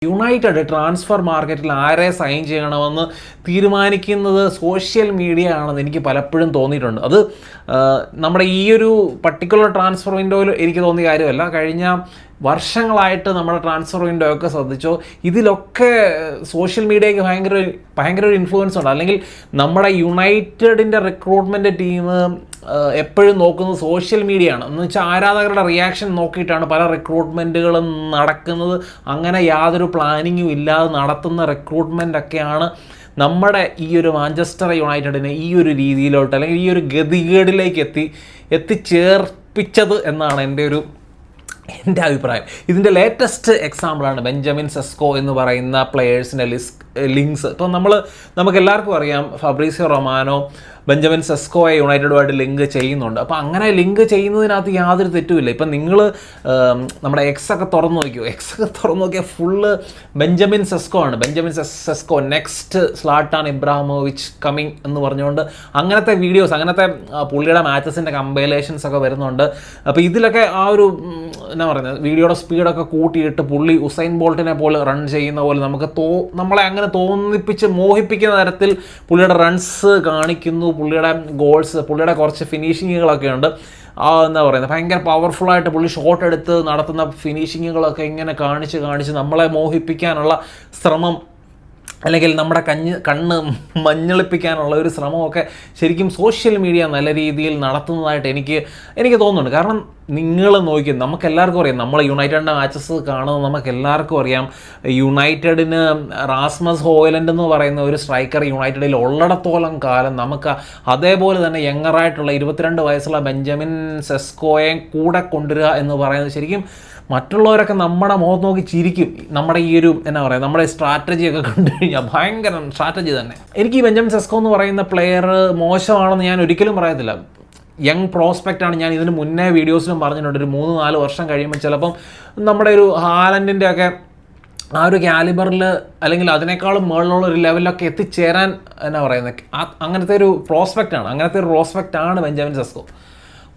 United transfer മാർക്കറ്റിൽ ആരെ sign ചെയ്യണമെന്ന് തീരുമാനിക്കുന്നത് സോഷ്യൽ മീഡിയ ആണെന്ന് എനിക്ക് പലപ്പോഴും തോന്നിയിട്ടുണ്ട്. അത് നമ്മുടെ ഈ ഒരു പർട്ടിക്കുലർ ട്രാൻസ്ഫർ വിൻഡോയിൽ എനിക്ക് തോന്നിയ കാര്യമല്ല. കഴിഞ്ഞ വർഷങ്ങളായിട്ട് നമ്മുടെ ട്രാൻസ്ഫർ വിൻഡോ ഒക്കെ ശ്രദ്ധിച്ചോ, ഇതിലൊക്കെ സോഷ്യൽ മീഡിയയ്ക്ക് ഭയങ്കര ഒരു ഇൻഫ്ലുവൻസ് ഉണ്ട്. അല്ലെങ്കിൽ നമ്മുടെ യുണൈറ്റഡിൻ്റെ റിക്രൂട്ട്മെൻറ്റ് ടീം എപ്പോഴും നോക്കുന്നത് സോഷ്യൽ മീഡിയ ആണ്. എന്ന് വെച്ചാൽ ആരാധകരുടെ റിയാക്ഷൻ നോക്കിയിട്ടാണ് പല റിക്രൂട്ട്മെൻറ്റുകളും നടക്കുന്നത്. അങ്ങനെ യാതൊരു പ്ലാനിങ്ങും ഇല്ലാതെ നടത്തുന്ന റിക്രൂട്ട്മെൻറ്റൊക്കെയാണ് നമ്മുടെ ഈ ഒരു മാഞ്ചസ്റ്റർ യുണൈറ്റഡിനെ ഈ ഒരു രീതിയിലോട്ട് അല്ലെങ്കിൽ ഈ ഒരു ഗതികേടിലേക്ക് എത്തിച്ചേർപ്പിച്ചത് എന്നാണ് എൻ്റെ അഭിപ്രായം. ഇതിൻ്റെ ലേറ്റസ്റ്റ് എക്സാമ്പിളാണ് ബെഞ്ചമിൻ സെസ്കോ എന്ന് പറയുന്ന പ്ലെയേഴ്സിൻ്റെ ലിങ്ക്സ്. ഇപ്പം നമുക്ക് എല്ലാവർക്കും അറിയാം, ഫബ്രീസിയോ റൊമാനോ ബെഞ്ചമിൻ സെസ്കോയെ യുണൈറ്റഡുമായിട്ട് ലിങ്ക് ചെയ്യുന്നുണ്ട്. അപ്പോൾ അങ്ങനെ ലിങ്ക് ചെയ്യുന്നതിനകത്ത് യാതൊരു തെറ്റുമില്ല. ഇപ്പം നിങ്ങൾ നമ്മുടെ എക്സൊക്കെ തുറന്നു നോക്കിയാൽ ഫുള്ള് ബെഞ്ചമിൻ സെസ്കോ ആണ്. Benjamin Sesko next Zlatan Ibrahimovic coming എന്ന് പറഞ്ഞുകൊണ്ട് അങ്ങനത്തെ വീഡിയോസ്, അങ്ങനത്തെ പുള്ളിയുടെ മാച്ചസിൻ്റെ കമ്പൈലേഷൻസ് ഒക്കെ വരുന്നുണ്ട്. അപ്പോൾ ഇതിലൊക്കെ ആ ഒരു എന്നാ പറയുന്നത്, വീഡിയോയുടെ സ്പീഡൊക്കെ കൂട്ടിയിട്ട് പുള്ളി ഉസൈൻ ബോൾട്ടിനെ പോലെ റൺ ചെയ്യുന്ന പോലെ നമ്മളെ അങ്ങനെ തോന്നിപ്പിച്ച് മോഹിപ്പിക്കുന്ന തരത്തിൽ പുള്ളിയുടെ റൺസ് കാണിക്കുന്നു, പുള്ളിയുടെ ഗോൾസ്, പുള്ളിയുടെ കുറച്ച് ഫിനിഷിങ്ങുകളൊക്കെ ഉണ്ട്. എന്താ പറയുന്നത്, ഭയങ്കര പവർഫുള്ളായിട്ട് പുള്ളി ഷോട്ട് എടുത്ത് നടത്തുന്ന ഫിനിഷിങ്ങുകളൊക്കെ ഇങ്ങനെ കാണിച്ച് നമ്മളെ മോഹിപ്പിക്കാനുള്ള ശ്രമം, അല്ലെങ്കിൽ നമ്മുടെ കണ്ണ് മഞ്ഞളിപ്പിക്കാനുള്ള ഒരു ശ്രമമൊക്കെ ശരിക്കും സോഷ്യൽ മീഡിയ നല്ല രീതിയിൽ നടത്തുന്നതായിട്ട് എനിക്ക് തോന്നുന്നുണ്ട്. കാരണം നിങ്ങൾ നോക്കി, നമുക്കെല്ലാവർക്കും അറിയാം, നമ്മൾ യുണൈറ്റഡിൻ്റെ മാച്ചസ് കാണുന്നത് നമുക്കെല്ലാവർക്കും അറിയാം. യുണൈറ്റഡിന് റാസ്മസ് ഹോയ്ലൻഡ് എന്ന് പറയുന്ന ഒരു സ്ട്രൈക്കർ യുണൈറ്റഡിൽ ഉള്ളിടത്തോളം കാലം നമുക്ക് അതേപോലെ തന്നെ യങ്ങറായിട്ടുള്ള 22 വയസ്സുള്ള ബെഞ്ചമിൻ സെസ്കോയെ കൂടെ കൊണ്ടുവരിക എന്ന് പറയുന്നത് ശരിക്കും മറ്റുള്ളവരൊക്കെ നമ്മുടെ മുഖത്ത് നോക്കി ചിരിക്കും. നമ്മുടെ ഈ ഒരു എന്നാ പറയുക, നമ്മുടെ സ്ട്രാറ്റജിയൊക്കെ കണ്ടു കഴിഞ്ഞാൽ ഭയങ്കര സ്ട്രാറ്റജി തന്നെ. എനിക്ക് ഈ ബെഞ്ചമിൻ സെസ്കോ എന്ന് പറയുന്ന പ്ലെയർ മോശമാണെന്ന് ഞാൻ ഒരിക്കലും പറയത്തില്ല. യങ് പ്രോസ്പെക്റ്റാണ്. ഞാൻ ഇതിന് മുന്നേ വീഡിയോസിലും പറഞ്ഞിട്ടുണ്ട്, ഒരു 3-4 വർഷം കഴിയുമ്പോൾ ചിലപ്പം നമ്മുടെ ഒരു ഹാലൻഡിൻ്റെ ഒക്കെ ആ ഒരു കാലിബറിൽ അല്ലെങ്കിൽ അതിനേക്കാളും മുകളിലുള്ള ഒരു ലെവലിലൊക്കെ എത്തിച്ചേരാൻ എന്നാ പറയുന്നത്, അങ്ങനത്തെ ഒരു പ്രോസ്പെക്റ്റാണ് ബെഞ്ചമിൻ സെസ്കോ.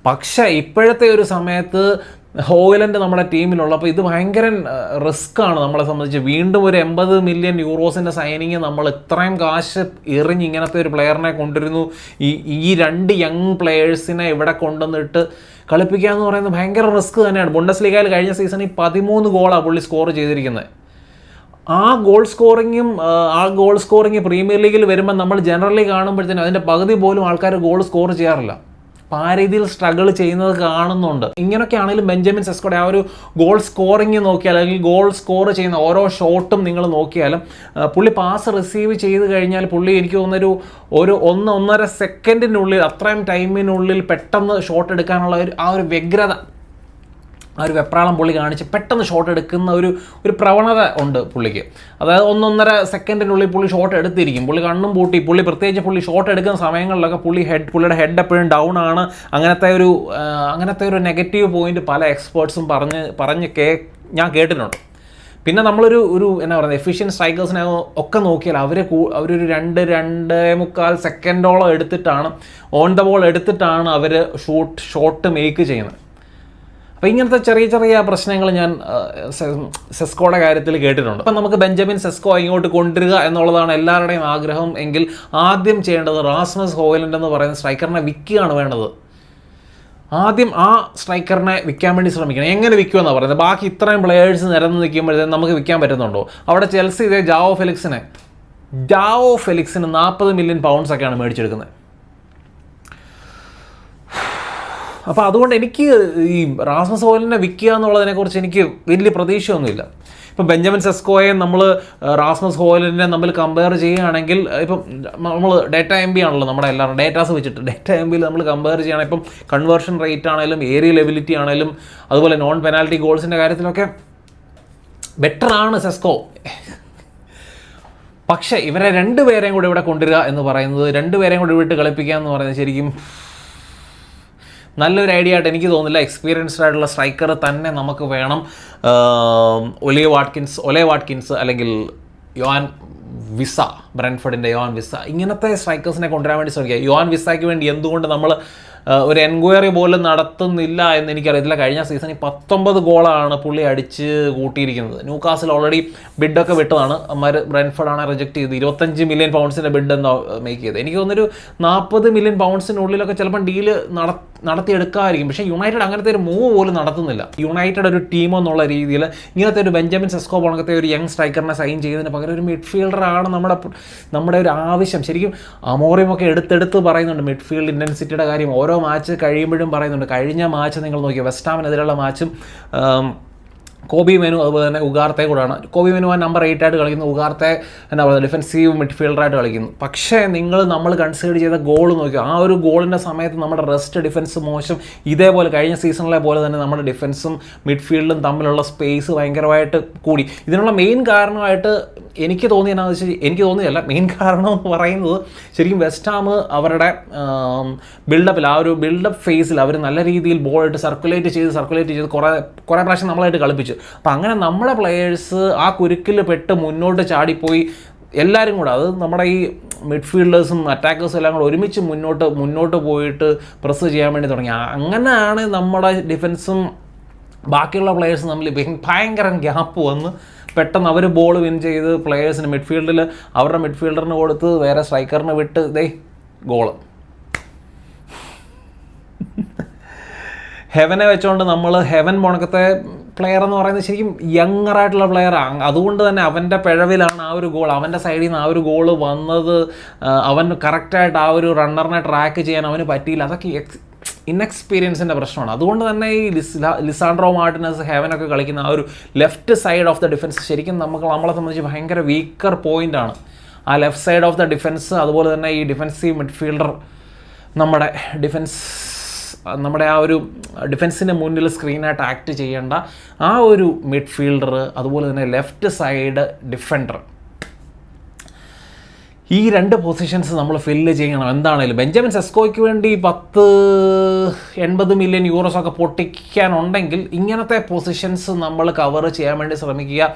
പക്ഷേ ഇപ്പോഴത്തെ ഒരു സമയത്ത് ഹോയ്ലൻഡ് നമ്മുടെ ടീമിലുള്ളപ്പോൾ ഇത് ഭയങ്കര റിസ്ക്കാണ് നമ്മളെ സംബന്ധിച്ച്. വീണ്ടും ഒരു 80 മില്യൺ യൂറോസിൻ്റെ സൈനിങ്, നമ്മൾ ഇത്രയും കാശ് എറിഞ്ഞ് ഇങ്ങനത്തെ ഒരു പ്ലെയറിനെ കൊണ്ടുവരുന്നു, ഈ 2 യങ് പ്ലെയേഴ്സിനെ ഇവിടെ കൊണ്ടുവന്നിട്ട് കളിപ്പിക്കുക എന്ന് പറയുന്നത് ഭയങ്കര റിസ്ക് തന്നെയാണ്. ബുണ്ടസ്ലീഗയിൽ കഴിഞ്ഞ സീസണിൽ 13 ഗോളാണ് പുള്ളി സ്കോർ ചെയ്തിരിക്കുന്നത്. ആ ഗോൾ സ്കോറിങ് പ്രീമിയർ ലീഗിൽ വരുമ്പോൾ നമ്മൾ ജനറലി കാണുമ്പോഴത്തേനും അതിൻ്റെ പകുതി പോലും ആൾക്കാർ ഗോൾ സ്കോർ ചെയ്യാറില്ല. അപ്പോൾ ആ രീതിയിൽ സ്ട്രഗിൾ ചെയ്യുന്നത് കാണുന്നുണ്ട്. ഇങ്ങനെയൊക്കെ ആണെങ്കിലും ബെഞ്ചമിൻ സെസ്കോയുടെ ആ ഒരു ഗോൾ സ്കോറിങ് നോക്കിയാൽ, അല്ലെങ്കിൽ ഗോൾ സ്കോർ ചെയ്യുന്ന ഓരോ ഷോട്ടും നിങ്ങൾ നോക്കിയാലും പുള്ളി പാസ് റിസീവ് ചെയ്ത് കഴിഞ്ഞാൽ പുള്ളി എനിക്ക് തോന്നുന്നൊരു 1-1.5 സെക്കൻഡിനുള്ളിൽ, അത്രയും ടൈമിനുള്ളിൽ പെട്ടെന്ന് ഷോട്ട് എടുക്കാനുള്ള ആ ഒരു വ്യഗ്രത, ആ ഒരു വെപ്രാളം പുള്ളി കാണിച്ച് പെട്ടെന്ന് ഷോട്ട് എടുക്കുന്ന ഒരു പ്രവണത ഉണ്ട് പുള്ളിക്ക്. അതായത് 1-1.5 സെക്കൻഡിനുള്ളിൽ പുള്ളി ഷോട്ട് എടുത്തിരിക്കും. പുള്ളി കണ്ണും പൂട്ടി, പ്രത്യേകിച്ച് പുള്ളി ഷോട്ട് എടുക്കുന്ന സമയങ്ങളിലൊക്കെ പുള്ളിയുടെ ഹെഡ് എപ്പോഴും ഡൗൺ ആണ്. അങ്ങനത്തെ ഒരു നെഗറ്റീവ് പോയിന്റ് പല എക്സ്പേർട്സും ഞാൻ കേട്ടിട്ടുണ്ട്. പിന്നെ നമ്മളൊരു എന്നാ പറയുന്നത്, എഫിഷ്യൻറ്റ് സ്ട്രൈക്കേഴ്സിനെ ഒക്കെ നോക്കിയാൽ അവരൊരു 2-2.25 സെക്കൻഡോളം എടുത്തിട്ടാണ്, ഓൺ ദ ബോൾ എടുത്തിട്ടാണ് അവർ ഷോട്ട് മേക്ക് ചെയ്യുന്നത്. അപ്പോൾ ഇങ്ങനത്തെ ചെറിയ പ്രശ്നങ്ങൾ ഞാൻ സെസ്കോയുടെ കാര്യത്തിൽ കേട്ടിട്ടുണ്ട്. അപ്പം നമുക്ക് ബെഞ്ചമിൻ സെസ്കോ ഇങ്ങോട്ട് കൊണ്ടുവരിക എന്നുള്ളതാണ് എല്ലാവരുടെയും ആഗ്രഹം എങ്കിൽ ആദ്യം ചെയ്യേണ്ടത് റാസ്മസ് ഹോയ്ലൻഡ് എന്ന് പറയുന്ന സ്ട്രൈക്കറിനെ വിൽക്കുകയാണ് വേണ്ടത്. ആദ്യം ആ സ്ട്രൈക്കറിനെ വിൽക്കാൻ വേണ്ടി ശ്രമിക്കണം. എങ്ങനെ വിൽക്കുമെന്നാണ് പറയുന്നത്. ബാക്കി ഇത്രയും പ്ലെയേഴ്സ് നിരന്ന് നിൽക്കുമ്പോഴത്തേക്കും നമുക്ക് വിൽക്കാൻ പറ്റുന്നുണ്ടോ? അവിടെ ചെൽസി ഇതേ ജാവോ ഫെലിക്സിന് 40 മില്യൺ പൗണ്ട്സൊക്കെയാണ് മേടിച്ചെടുക്കുന്നത്. അപ്പോൾ അതുകൊണ്ട് എനിക്ക് ഈ റാസ്മസ് ഹോയ്ലൻഡിനെ വിൽക്കുക എന്നുള്ളതിനെക്കുറിച്ച് എനിക്ക് വലിയ പ്രതീക്ഷയൊന്നുമില്ല. ഇപ്പം ബെഞ്ചമിൻ സെസ്കോയെ നമ്മൾ റാസ്മസ് ഹോയ്ലൻഡിനെ നമ്മൾ കമ്പയർ ചെയ്യുകയാണെങ്കിൽ, ഇപ്പം നമ്മൾ ഡേറ്റ MB ആണല്ലോ നമ്മുടെ എല്ലാവരും ഡേറ്റാസ് വെച്ചിട്ട്, ഡേറ്റ MBയിൽ നമ്മൾ കമ്പയർ ചെയ്യുകയാണെങ്കിൽ ഇപ്പം കൺവേർഷൻ റേറ്റ് ആണെങ്കിലും ഏരിയൽ എബിലിറ്റി ആണെങ്കിലും അതുപോലെ നോൺ പെനാൽറ്റി ഗോൾസിൻ്റെ കാര്യത്തിലൊക്കെ ബെറ്ററാണ് സെസ്കോ. പക്ഷേ ഇവരെ 2 പേരെയും കൂടെ ഇവിടെ കൊണ്ടുവരിക എന്ന് പറയുന്നത്, 2 പേരെയും കൂടെ വിട്ട് കളിപ്പിക്കുക എന്ന് പറയുന്നത് ശരിക്കും നല്ലൊരു ഐഡിയ ആയിട്ട് എനിക്ക് തോന്നുന്നില്ല. എക്സ്പീരിയൻസ്ഡ് ആയിട്ടുള്ള സ്ട്രൈക്കർ തന്നെ നമുക്ക് വേണം. ഒലെ വാട്കിൻസ് അല്ലെങ്കിൽ യോഹാൻ വിസ, ബ്രെൻഫോർഡിൻ്റെ യോഹാൻ വിസ, ഇങ്ങനത്തെ സ്ട്രൈക്കേഴ്സിനെ കൊണ്ടുവരാൻ വേണ്ടി ശ്രമിക്കുക. യോഹാൻ വിസയ്ക്ക് വേണ്ടി എന്തുകൊണ്ട് നമ്മൾ ഒരു എൻക്വയറി പോലും നടത്തുന്നില്ല എന്ന് എനിക്കറിയത്തില്ല. കഴിഞ്ഞ സീസണിൽ 19 ഗോളാണ് പുള്ളി അടിച്ച് കൂട്ടിയിരിക്കുന്നത്. ന്യൂകാസിൽ ഓൾറെഡി ബിഡൊക്കെ വിട്ടതാണ്. അമ്മമാർ ബ്രെൻഫോർഡാണ് റിജക്ട് ചെയ്ത് 25 മില്യൺ പൗണ്ട്സിൻ്റെ ബിഡ് എന്താ മേക്ക് ചെയ്തത്. എനിക്ക് തോന്നുന്നൊരു 40 മില്യൺ പൗണ്ട്സിനുള്ളിലൊക്കെ ചിലപ്പം ഡീല് നടത്തിയെടുക്കാമായിരിക്കും. പക്ഷേ യുണൈറ്റഡ് അങ്ങനത്തെ ഒരു മൂവ് പോലും നടത്തുന്നില്ല. യുണൈറ്റഡ് ഒരു ടീം എന്നുള്ള രീതിയിൽ ഇങ്ങനത്തെ ഒരു ബെഞ്ചമിൻ സെസ്കോ പോണത്തെ ഒരു യങ് സ്ട്രൈക്കറിനെ സൈൻ ചെയ്തതിന് പകരം ഒരു മിഡ്ഫീൽഡറാണ് നമ്മുടെ ഒരു ആവശ്യം. ശരിക്കും അമോറിയുമൊക്കെ എടുത്തെടുത്ത് പറയുന്നുണ്ട് മിഡ്ഫീൽഡ് ഇൻറ്റൻസിറ്റിയുടെ കാര്യം. ഓരോ മാച്ച് കഴിയുമ്പോഴും പറയുന്നുണ്ട്. കഴിഞ്ഞ മാച്ച് നിങ്ങൾ നോക്കിയോ, വെസ്റ്റ് ഹാമിനെതിരെയുള്ള മാച്ചും കോബി മെനു അതുപോലെ തന്നെ ഉഗാർത്തെ കൂടാണ്. കോബി മെനു നമ്പർ 8 ആയിട്ട് കളിക്കുന്നു, ഉഗാർത്തെ എന്താ പറയുക ഡിഫൻസീവ് മിഡ്ഫീൽഡറായിട്ട് കളിക്കുന്നു. പക്ഷേ നമ്മൾ കൺസിഡർ ചെയ്ത ഗോൾ നോക്കിയോ, ആ ഒരു ഗോളിൻ്റെ സമയത്ത് നമ്മുടെ റെസ്റ്റ് ഡിഫൻസ് മോശം. ഇതേപോലെ കഴിഞ്ഞ സീസണിലെ പോലെ തന്നെ നമ്മുടെ ഡിഫൻസും മിഡ്ഫീൽഡും തമ്മിലുള്ള സ്പേസ് ഭയങ്കരമായിട്ട് കൂടി. ഇതിനുള്ള മെയിൻ കാരണമായിട്ട് എനിക്ക് തോന്നിയല്ല മെയിൻ കാരണം എന്ന് പറയുന്നത് ശരിക്കും വെസ്റ്റ് ഹാം അവരുടെ ബിൽഡപ്പിൽ ആ ഒരു ബിൽഡപ്പ് ഫേസിൽ അവർ നല്ല രീതിയിൽ ബോൾ ഇട്ട് സർക്കുലേറ്റ് ചെയ്ത് കുറേ പ്രാവശ്യം നമ്മളായിട്ട് കളിപ്പിച്ചു. അപ്പം അങ്ങനെ നമ്മുടെ പ്ലെയേഴ്സ് ആ കുരുക്കിൽ പെട്ട് മുന്നോട്ട് ചാടിപ്പോയി. എല്ലാവരും കൂടെ, അത് നമ്മുടെ ഈ മിഡ്ഫീൽഡേഴ്സും അറ്റാക്കേഴ്സും എല്ലാം കൂടെ ഒരുമിച്ച് മുന്നോട്ട് പോയിട്ട് പ്രസ് ചെയ്യാൻ വേണ്ടി തുടങ്ങി. അങ്ങനെയാണ് നമ്മുടെ ഡിഫൻസും ബാക്കിയുള്ള പ്ലെയേഴ്സും തമ്മിൽ ഭയങ്കര ഗ്യാപ്പ് വന്ന് പെട്ടെന്ന് അവർ ബോൾ വിൻ ചെയ്ത് പ്ലെയേഴ്സിന് മിഡ്ഫീൽഡിൽ അവരുടെ മിഡ്ഫീൽഡറിന് കൊടുത്ത് വേറെ സ്ട്രൈക്കറിന് വിട്ട് ഗോള്. ഹെവനെ വെച്ചുകൊണ്ട് നമ്മൾ ഹെവൻ പോണക്കത്തെ പ്ലെയർ എന്ന് പറയുന്നത് ശരിക്കും യങ്ങറായിട്ടുള്ള പ്ലെയറാണ്. അതുകൊണ്ട് തന്നെ അവൻ്റെ പിഴവിലാണ് ആ ഒരു ഗോൾ, അവൻ്റെ സൈഡിൽ നിന്ന് ആ ഒരു ഗോൾ വന്നത്. അവൻ കറക്റ്റായിട്ട് ആ ഒരു റണ്ണറിനെ ട്രാക്ക് ചെയ്യാൻ അവന് പറ്റിയില്ല. അതൊക്കെ ഇൻഎക്സ്പീരിയൻസിൻ്റെ പ്രശ്നമാണ്. അതുകൊണ്ട് തന്നെ ഈ ലിസാൻഡ്രോ മാർട്ടിനസ് ഹെവനൊക്കെ കളിക്കുന്ന ആ ഒരു left side of the defence ശരിക്കും നമ്മളെ സംബന്ധിച്ച് ഭയങ്കര വീക്കർ പോയിൻ്റാണ്. ആ left side of the defence, അതുപോലെ തന്നെ ഈ ഡിഫൻസീവ് മിഡ്ഫീൽഡർ നമ്മുടെ ആ ഒരു ഡിഫൻസിൻ്റെ മുന്നിൽ സ്ക്രീനായിട്ട് ആക്ട് ചെയ്യേണ്ട ആ ഒരു മിഡ്ഫീൽഡർ, അതുപോലെ തന്നെ ലെഫ്റ്റ് സൈഡ് ഡിഫൻഡർ, ഈ 2 പൊസിഷൻസ് നമ്മൾ ഫില്ല് ചെയ്യണം എന്താണേലും. ബെഞ്ചമിൻ സെസ്കോയ്ക്ക് വേണ്ടി 80 മില്യൺ യൂറോസൊക്കെ പൊട്ടിക്കാനുണ്ടെങ്കിൽ ഇങ്ങനത്തെ പൊസിഷൻസ് നമ്മൾ കവർ ചെയ്യാൻ വേണ്ടി ശ്രമിക്കുക.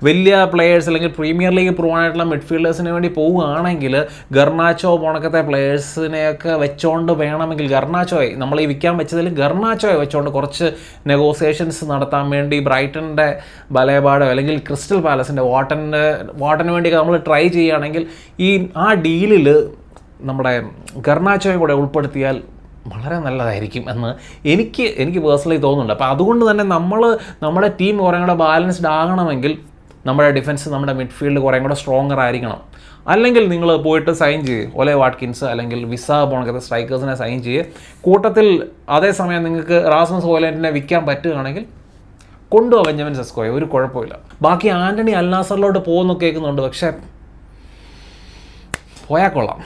വലിയ പ്ലെയേഴ്സ് അല്ലെങ്കിൽ പ്രീമിയർ ലീഗ് പ്രൂവ് ആയിട്ടുള്ള മിഡ്ഫീൽഡേഴ്സിന് വേണ്ടി പോവുകയാണെങ്കിൽ ഗർണാച്ചോ പോണക്കത്തെ പ്ലെയേഴ്സിനെയൊക്കെ വെച്ചുകൊണ്ട് വേണമെങ്കിൽ ഗർണാച്ചോയെ നമ്മൾ ഈ വിൽക്കാൻ വെച്ചതിൽ ഗർണാച്ചോയെ വെച്ചുകൊണ്ട് കുറച്ച് നെഗോസിയേഷൻസ് നടത്താൻ വേണ്ടി ബ്രൈറ്റൻ്റെ ബലേബാഡോ അല്ലെങ്കിൽ ക്രിസ്റ്റൽ പാലസിൻ്റെ വാട്ടന് വേണ്ടിയൊക്കെ നമ്മൾ ട്രൈ ചെയ്യുകയാണെങ്കിൽ ആ ഡീലിൽ നമ്മുടെ ഗർണാച്ചോയെ കൂടെ ഉൾപ്പെടുത്തിയാൽ വളരെ നല്ലതായിരിക്കും എന്ന് എനിക്ക് പേഴ്സണലി തോന്നുന്നുണ്ട്. അപ്പോൾ അതുകൊണ്ട് തന്നെ നമ്മുടെ ടീം കുറേ കൂടെ ബാലൻസ്ഡ് ആകണമെങ്കിൽ നമ്മുടെ ഡിഫൻസ്, നമ്മുടെ മിഡ്ഫീൽഡ് കുറേ കൂടെ സ്ട്രോങ്ങർ ആയിരിക്കണം. അല്ലെങ്കിൽ നിങ്ങൾ പോയിട്ട് സൈൻ ചെയ്യുക, ഒലെ വാട്കിൻസ് അല്ലെങ്കിൽ വിസ പോണക്കത്തെ സ്ട്രൈക്കേഴ്സിനെ സൈൻ ചെയ്യുക. കൂട്ടത്തിൽ അതേസമയം നിങ്ങൾക്ക് റാസ്മസ് ഹോയ്ലൻഡിനെ വിൽക്കാൻ പറ്റുകയാണെങ്കിൽ കൊണ്ടുപോകാം ബെഞ്ചമിൻ സെസ്കോയെ, ഒരു കുഴപ്പമില്ല. ബാക്കി ആൻ്റണി അൽനാസറിലോട്ട് പോകുന്നൊക്കെ കേൾക്കുന്നുണ്ട്, പക്ഷേ പോയാൽ കൊള്ളാം.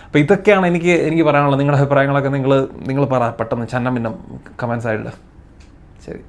അപ്പോൾ ഇതൊക്കെയാണ് എനിക്ക് പറയാനുള്ളത്. നിങ്ങളുടെ അഭിപ്രായങ്ങളൊക്കെ നിങ്ങൾ പറ പെട്ടെന്ന് ചന്നം പിന്നെ കമൻസ് ആയിട്ട്. ശരി.